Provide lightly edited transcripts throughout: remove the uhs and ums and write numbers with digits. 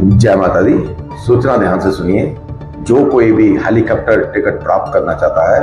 जय माता दी। सूचना ध्यान से सुनिए। जो कोई भी हेलीकॉप्टर टिकट प्राप्त करना चाहता है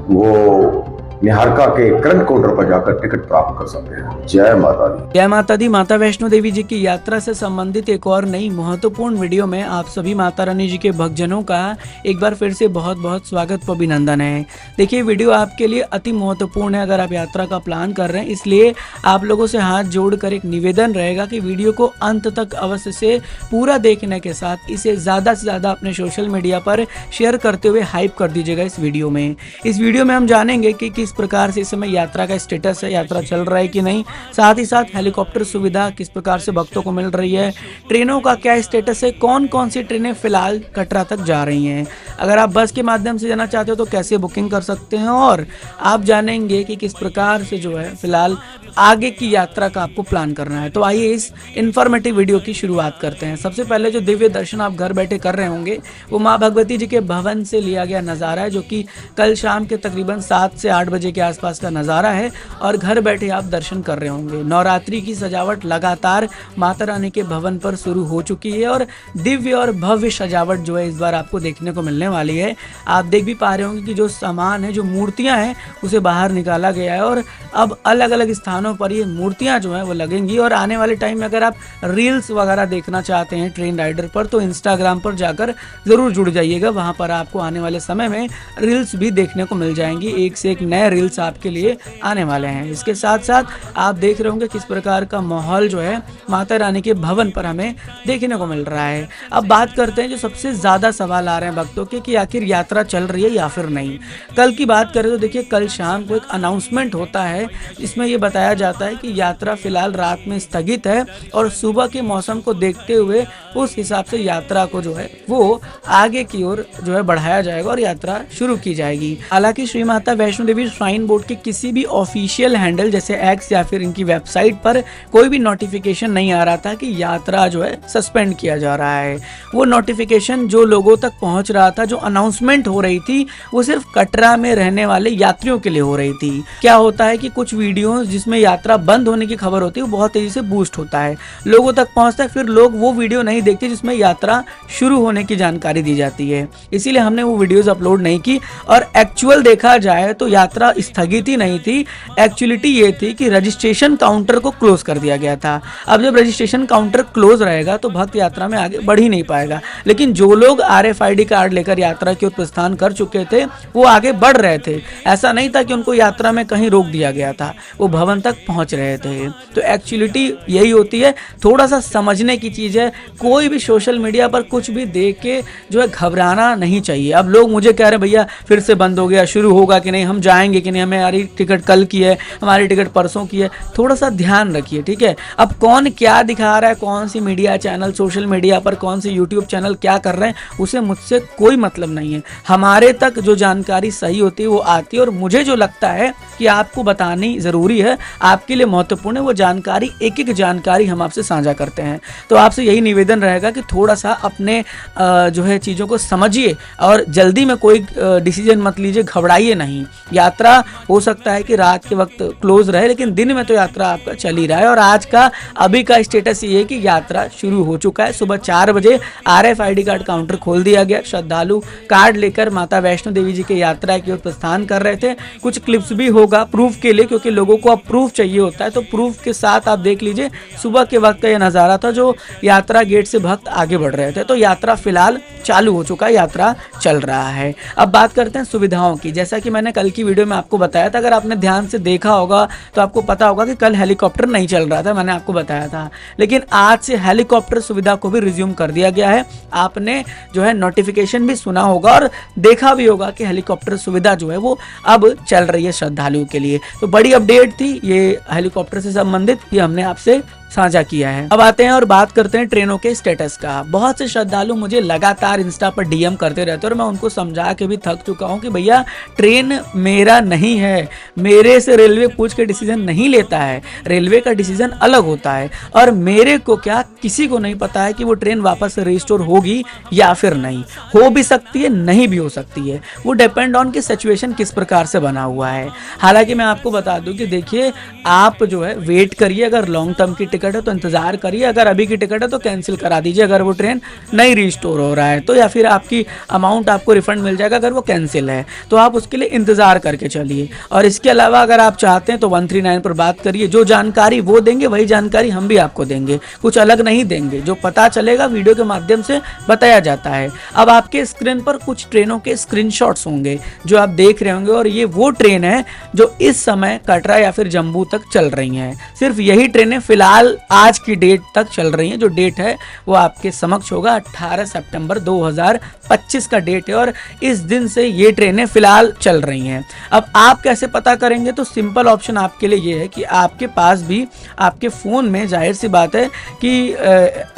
वो निहारिका के करंट काउंटर पर जाकर टिकट प्राप्त कर सकते हैं। जय माता दी। जय माता दी। माता वैष्णो देवी जी की यात्रा से संबंधित एक और नई महत्वपूर्ण वीडियो में आप सभी माता रानी जी के भक्तजनों का एक बार फिर से बहुत बहुत स्वागत व अभिनंदन है। देखिए, वीडियो आपके लिए अति महत्वपूर्ण है अगर आप यात्रा का प्लान कर रहे हैं, इसलिए आप लोगों से हाथ जोड़कर एक निवेदन रहेगा कि वीडियो को अंत तक अवश्य से पूरा देखने के साथ इसे ज़्यादा से ज़्यादा अपने सोशल मीडिया पर शेयर करते हुए हाइप कर दीजिएगा। इस वीडियो में हम जानेंगे कि किस प्रकार से इस समय यात्रा का स्टेटस है, यात्रा चल रहा है कि नहीं, साथ ही साथ हेलीकॉप्टर सुविधा किस प्रकार से भक्तों को मिल रही है, ट्रेनों का क्या स्टेटस है, कौन कौन सी ट्रेनें फिलहाल कटरा तक जा रही हैं, अगर आप बस के माध्यम से जाना चाहते हो तो कैसे बुकिंग कर सकते हैं, और आप जानेंगे कि किस प्रकार से जो है फिलहाल आगे की यात्रा का आपको प्लान करना है। तो आइए इस इन्फॉर्मेटिव वीडियो की शुरुआत करते हैं। सबसे पहले जो दिव्य दर्शन आप घर बैठे कर रहे होंगे वो माँ भगवती जी के भवन से लिया गया नज़ारा है, जो कि कल शाम के तकरीबन 7 से 8 बजे के आसपास का नज़ारा है और घर बैठे आप दर्शन कर रहे होंगे। नवरात्रि की सजावट लगातार माता रानी के भवन पर शुरू हो चुकी है और दिव्य और भव्य सजावट जो है इस बार आपको देखने को मिलने वाली है। आप देख भी पा रहे होंगे कि जो सामान है, जो मूर्तियाँ हैं, उसे बाहर निकाला गया है और अब अलग अलग स्थानों पर ये मूर्तियां जो हैं वो लगेंगी। और आने वाले टाइम में अगर आप रील्स वगैरह देखना चाहते हैं ट्रेन राइडर पर तो इंस्टाग्राम पर जाकर ज़रूर जुड़ जाइएगा। वहां पर आपको आने वाले समय में रील्स भी देखने को मिल जाएंगी। एक से एक नए रील्स आपके लिए आने वाले हैं। इसके साथ साथ आप देख रहे होंगे किस प्रकार का माहौल जो है माता रानी के भवन पर हमें देखने को मिल रहा है। अब बात करते हैं जो सबसे ज़्यादा सवाल आ रहे हैं भक्तों के कि आखिर यात्रा चल रही है या फिर नहीं। कल की बात करें तो देखिए, कल शाम को एक अनाउंसमेंट होता है, इसमें यह बताया जाता है कि यात्रा फिलहाल रात में स्थगित है और सुबह के मौसम को देखते हुए उस हिसाब से यात्रा को जो है वो आगे की ओर जो है बढ़ाया जाएगा और यात्रा शुरू की जाएगी। हालांकि श्री माता वैष्णो देवी श्राइन बोर्ड के किसी भी ऑफिशियल हैंडल जैसे एक्स या फिर इनकी वेबसाइट पर कोई भी नोटिफिकेशन नहीं आ रहा था कि यात्रा जो है सस्पेंड किया जा रहा है। वो नोटिफिकेशन जो लोगों तक पहुंच रहा था, जो अनाउंसमेंट हो रही थी, वो सिर्फ कटरा में रहने वाले यात्रियों के लिए हो रही थी। क्या होता है कि कुछ वीडियो जिसमें यात्रा बंद होने की खबर होती है वो बहुत तेजी से बूस्ट होता है, लोगों तक पहुंचता है, फिर लोग वो वीडियो नहीं देखते जिसमें यात्रा शुरू होने की जानकारी दी जाती है। इसीलिए हमने वो वीडियोस अपलोड नहीं की। और एक्चुअल देखा जाए तो यात्रा स्थगित ही नहीं थी। एक्चुअलिटी ये थी कि रजिस्ट्रेशन काउंटर को क्लोज कर दिया गया था। अब जब रजिस्ट्रेशन काउंटर क्लोज रहेगा तो भक्त यात्रा में आगे बढ़ ही नहीं पाएगा। लेकिन जो लोग RFID कार्ड लेकर यात्रा की ओर प्रस्थान कर चुके थे वो आगे बढ़ रहे थे। ऐसा नहीं था कि उनको यात्रा में कहीं रोक दिया गया था, वो भवन तक पहुंच रहे थे। तो एक्चुअलिटी यही होती है, थोड़ा सा समझने की चीज़ है। कोई भी सोशल मीडिया पर कुछ भी देख के जो है घबराना नहीं चाहिए। अब लोग मुझे कह रहे हैं भैया फिर से बंद हो गया, शुरू होगा कि नहीं, हम जाएंगे कि नहीं, हमारी टिकट कल की है, हमारी टिकट परसों की है। थोड़ा सा ध्यान रखिए, ठीक है। अब कौन क्या दिखा रहा है, कौन C media channel social media पर, कौन से यूट्यूब चैनल क्या कर रहे हैं, उसे मुझसे कोई मतलब नहीं है। हमारे तक जो जानकारी सही होती है वो आती है और मुझे जो लगता है कि आपको बतानी ज़रूरी है, आपके लिए महत्वपूर्ण है, वो जानकारी एक एक जानकारी हम आपसे साझा करते हैं। तो आपसे यही निवेदन रहेगा कि थोड़ा सा अपने जो है चीज़ों को समझिए और जल्दी में कोई डिसीजन मत लीजिए, घबराइए नहीं। यात्रा हो सकता है कि रात के वक्त क्लोज रहे लेकिन दिन में तो यात्रा आपका चल ही रहा है। और आज का अभी का स्टेटस ये है कि यात्रा शुरू हो चुका है। सुबह 4 बजे RFID कार्ड काउंटर खोल दिया गया। श्रद्धालु कार्ड लेकर माता वैष्णो देवी जी की यात्रा की ओर प्रस्थान कर रहे थे। कुछ क्लिप्स भी होगा प्रूफ के लिए, क्योंकि लोगों को अब प्रूफ चाहिए होता है। तो प्रूफ के साथ आप देख लीजिए, सुबह के वक्त का यह नज़ारा था जो यात्रा गेट से भक्त आगे बढ़ रहे थे। तो यात्रा फिलहाल चालू हो चुका है, यात्रा चल रहा है। अब बात करते हैं सुविधाओं की। जैसा कि मैंने कल की वीडियो में आपको बताया था, अगर आपने ध्यान से देखा होगा तो आपको पता होगा कि कल हेलीकॉप्टर नहीं चल रहा था, मैंने आपको बताया था। लेकिन आज से हेलीकॉप्टर सुविधा को भी रिज्यूम कर दिया गया है। आपने जो है नोटिफिकेशन भी सुना होगा और देखा भी होगा कि हेलीकॉप्टर सुविधा जो है वो अब चल रही है श्रद्धालुओं के लिए। तो बड़ी अपडेट थी ये हेलीकॉप्टर से संबंधित, ये हमने आपसे साझा किया है। अब आते हैं और बात करते हैं ट्रेनों के स्टेटस का। बहुत से श्रद्धालु मुझे लगातार लगातार इंस्टा पर डीएम करते रहते हैं और मैं उनको समझा के भी थक चुका हूँ कि भैया ट्रेन मेरा नहीं है, मेरे से रेलवे पूछ के डिसीजन नहीं लेता है, रेलवे का डिसीजन अलग होता है और मेरे को क्या किसी को नहीं पता है कि वो ट्रेन वापस से रिस्टोर होगी या फिर नहीं, हो भी सकती है नहीं भी हो सकती है, वो डिपेंड ऑन कि सिचुएशन किस प्रकार से बना हुआ है। हालांकि मैं आपको बता दूं कि देखिए आप जो है वेट करिए, अगर लॉन्ग टर्म की टिकट है तो इंतजार करिए, अगर अभी की टिकट है तो कैंसिल करा दीजिए अगर वो ट्रेन नहीं रिस्टोर हो रहा है तो, या फिर आपकी अमाउंट आपको रिफंड मिल जाएगा अगर वो कैंसिल है तो आप उसके लिए इंतजार करके चलिए। और इसके अलावा अगर आप चाहते हैं तो 139 पर बात करिए, जो जानकारी वो देंगे वही जानकारी हम भी आपको देंगे, कुछ अलग नहीं देंगे, जो पता चलेगा वीडियो के माध्यम से बताया जाता है। अब आपके स्क्रीन पर कुछ ट्रेनों के स्क्रीनशॉट्स होंगे जो आप देख रहे होंगे और ये वो ट्रेन है जो इस समय कटरा या फिर जम्मू तक चल रही हैं। सिर्फ यही ट्रेनें फिलहाल आज की डेट तक चल रही हैं, जो डेट है वो आपके समक्ष होगा 18 सितंबर 2025 का डेट है और इस दिन से ये ट्रेनें फिलहाल चल रही हैं। अब आप कैसे पता करेंगे, तो सिंपल ऑप्शन आपके लिए ये है कि आपके पास भी आपके फ़ोन में जाहिर सी बात है कि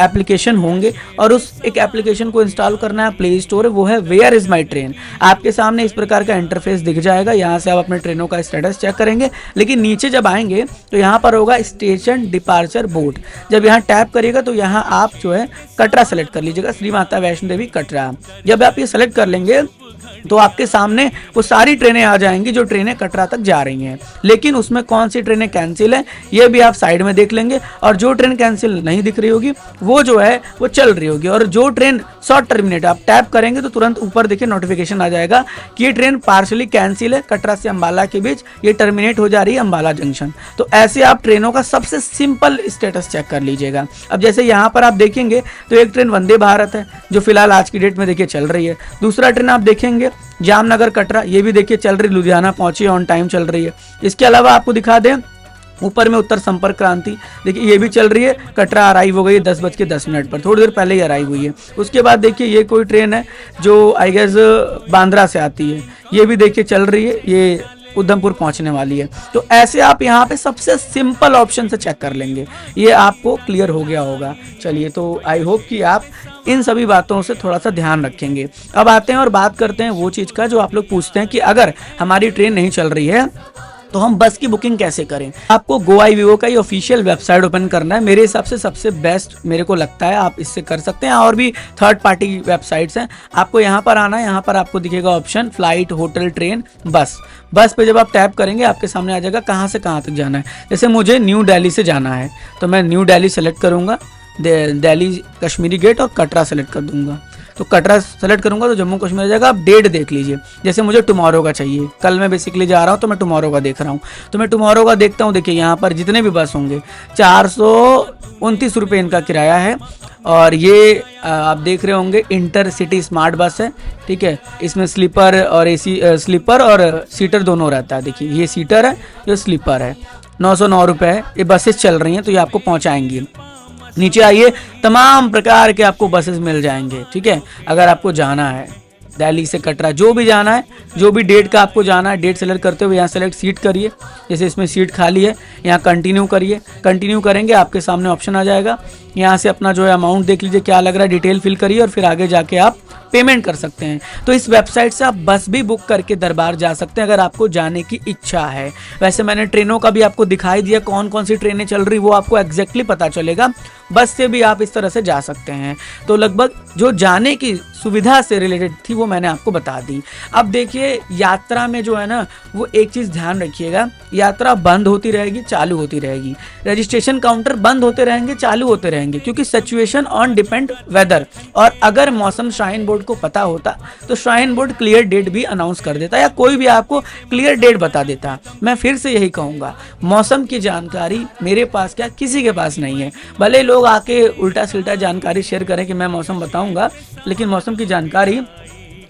एप्लीकेशन होंगे और उस एक एप्लीकेशन को इंस्टॉल करना है प्ले स्टोर, वो है वेयर इज़ माई ट्रेन। आपके सामने इस प्रकार का इंटरफेस दिख जाएगा, यहाँ से आप अपने ट्रेनों का स्टेटस चेक करेंगे, लेकिन नीचे जब आएंगे तो यहाँ पर होगा स्टेशन डिपार्चर बोर्ड। जब यहाँ टैप करिएगा तो यहाँ आप जो है कटरा सेलेक्ट कर लीजिएगा, श्री माता वैष्णो देवी कटरा। जब आप ये सेलेक्ट कर लेंगे तो आपके सामने वो सारी ट्रेनें आ जाएंगी जो ट्रेनें कटरा तक जा रही हैं, लेकिन उसमें कौन सी ट्रेनें कैंसिल हैं ये भी आप साइड में देख लेंगे और जो ट्रेन कैंसिल नहीं दिख रही होगी वो जो है वो चल रही होगी। और जो ट्रेन शॉर्ट टर्मिनेट आप टैप करेंगे तो तुरंत ऊपर देखिए नोटिफिकेशन आ जाएगा कि ये ट्रेन पार्शली कैंसिल है, कटरा से अंबाला के बीच ये टर्मिनेट हो जा रही है अंबाला जंक्शन। तो ऐसे आप ट्रेनों का सबसे सिंपल स्टेटस चेक कर लीजिएगा। अब जैसे यहाँ पर आप देखेंगे तो एक ट्रेन वंदे भारत है जो फिलहाल आज की डेट में देखिए चल रही है, दूसरा ट्रेन आप देखेंगे जामनगर कटरा, ये भी देखिए चल रही, लुधियाना पहुंची ऑन टाइम चल रही है। इसके अलावा आपको दिखा दें ऊपर में उत्तर संपर्क क्रांति, देखिए ये भी चल रही है, कटरा अराइव हो गई 10:10 पर, थोड़ी देर पहले ही अराइव हुई है। उसके बाद देखिए ये कोई ट्रेन है जो आई गेस बांद्रा से आती है, ये भी देखिए चल रही है, ये उधमपुर पहुंचने वाली है। तो ऐसे आप यहाँ पे सबसे सिंपल ऑप्शन से चेक कर लेंगे, ये आपको क्लियर हो गया होगा। चलिए, तो आई होप कि आप इन सभी बातों से थोड़ा सा ध्यान रखेंगे। अब आते हैं और बात करते हैं वो चीज़ का जो आप लोग पूछते हैं कि अगर हमारी ट्रेन नहीं चल रही है तो हम बस की बुकिंग कैसे करें। आपको गोआईवीओ का ये ऑफिशियल वेबसाइट ओपन करना है, मेरे हिसाब से सबसे बेस्ट मेरे को लगता है, आप इससे कर सकते हैं। और भी थर्ड पार्टी वेबसाइट्स हैं, आपको यहाँ पर आना है, यहाँ पर आपको दिखेगा ऑप्शन फ्लाइट, होटल, ट्रेन, बस। बस पे जब आप टैप करेंगे आपके सामने आ जाएगा कहाँ से कहाँ तक जाना है। जैसे मुझे न्यू दिल्ली से जाना है तो मैं न्यू दिल्ली सेलेक्ट करूँगा, दिल्ली कश्मीरी गेट और कटरा सेलेक्ट कर दूंगा। तो कटरा सेलेक्ट करूंगा तो जम्मू कश्मीर आ जाएगा। आप डेट देख लीजिए, जैसे मुझे टुमारो का चाहिए, कल मैं बेसिकली जा रहा हूं तो मैं टुमारो का देख रहा हूं, तो मैं टुमारो का देखता हूं। देखिए यहाँ पर जितने भी बस होंगे 429 रुपये इनका किराया है और ये आप देख रहे होंगे इंटर सिटी स्मार्ट बस है, ठीक है। इसमें स्लीपर और एसी, स्लीपर और सीटर दोनों रहता है। देखिए ये सीटर है, ये स्लीपर है, 909 रुपये है। ये बसेस चल रही हैं तो ये आपको पहुँचाएंगी। नीचे आइए, तमाम प्रकार के आपको बसेस मिल जाएंगे, ठीक है। अगर आपको जाना है दिल्ली से कटरा, जो भी जाना है, जो भी डेट का आपको जाना है, डेट सेलेक्ट करते हुए यहाँ सेलेक्ट सीट करिए। जैसे इसमें सीट खाली है, यहाँ कंटिन्यू करिए। कंटिन्यू करेंगे आपके सामने ऑप्शन आ जाएगा, यहाँ से अपना जो है अमाउंट देख लीजिए क्या लग रहा है, डिटेल फिल करिए और फिर आगे जाके आप पेमेंट कर सकते हैं। तो इस वेबसाइट से आप बस भी बुक करके दरबार जा सकते हैं अगर आपको जाने की इच्छा है। वैसे मैंने ट्रेनों का भी आपको दिखाई दिया, कौन कौन सी ट्रेनें चल रही वो आपको एग्जैक्टली पता चलेगा। बस से भी आप इस तरह से जा सकते हैं। तो लगभग जो जाने की सुविधा से रिलेटेड थी वो मैंने आपको बता दी। अब देखिए यात्रा में जो है ना, वो एक चीज़ ध्यान रखिएगा, यात्रा बंद होती रहेगी, चालू होती रहेगी। रजिस्ट्रेशन काउंटर बंद होते रहेंगे, चालू होते रहेंगे, क्योंकि सिचुएशन ऑन डिपेंड वेदर। और अगर मौसम श्राइन बोर्ड को पता होता तो श्राइन बोर्ड क्लियर डेट भी अनाउंस कर देता या कोई भी आपको क्लियर डेट बता देता। मैं फिर से यही कहूँगा, मौसम की जानकारी मेरे पास क्या किसी के पास नहीं है। भले लोग आके उल्टा सिल्टा जानकारी शेयर करें कि मैं मौसम बताऊंगा, लेकिन मौसम की जानकारी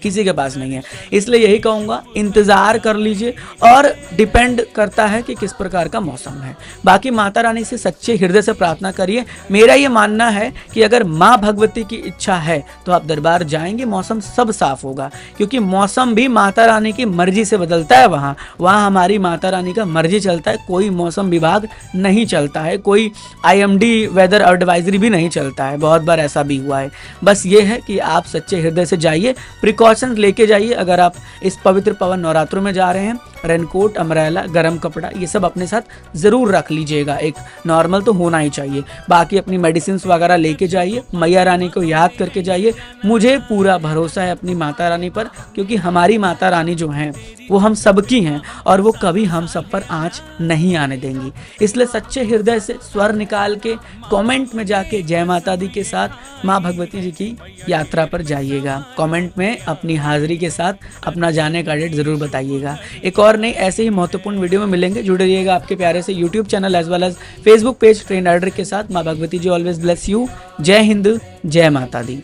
किसी के पास नहीं है। इसलिए यही कहूँगा, इंतज़ार कर लीजिए और डिपेंड करता है कि किस प्रकार का मौसम है। बाकी माता रानी से सच्चे हृदय से प्रार्थना करिए। मेरा ये मानना है कि अगर माँ भगवती की इच्छा है तो आप दरबार जाएंगे, मौसम सब साफ होगा, क्योंकि मौसम भी माता रानी की मर्जी से बदलता है। वहाँ हमारी माता रानी का मर्जी चलता है, कोई मौसम विभाग नहीं चलता है, कोई IMD वेदर एडवाइजरी भी नहीं चलता है। बहुत बार ऐसा भी हुआ है। बस ये है कि आप सच्चे हृदय से जाइए, प्रिकॉशंस लेके जाइए। अगर आप इस पवित्र पवन नवरात्रों में जा रहे हैं, रेनकोट, अम्ब्रेला, गर्म कपड़ा, ये सब अपने साथ ज़रूर रख लीजिएगा। एक नॉर्मल तो होना ही चाहिए। बाकी अपनी मेडिसिन वगैरह लेके जाइए, मैया रानी को याद करके जाइए। मुझे पूरा भरोसा है अपनी माता रानी पर, क्योंकि हमारी माता रानी जो हैं वो हम सबकी हैं और वो कभी हम सब पर आँच नहीं आने देंगी। इसलिए सच्चे हृदय से स्वर निकाल के कमेंट में जाके जय माता दी के साथ माँ भगवती जी की यात्रा पर जाइएगा। कमेंट में अपनी हाजिरी के साथ अपना जाने का डेट ज़रूर बताइएगा। एक और नई ऐसे ही महत्वपूर्ण वीडियो में मिलेंगे। जुड़े रहिएगा आपके प्यारे से YouTube channel as well as Facebook page Trend Rider के साथ। माँ Bhagwati ji always bless you. जय हिंद, जय माता दी।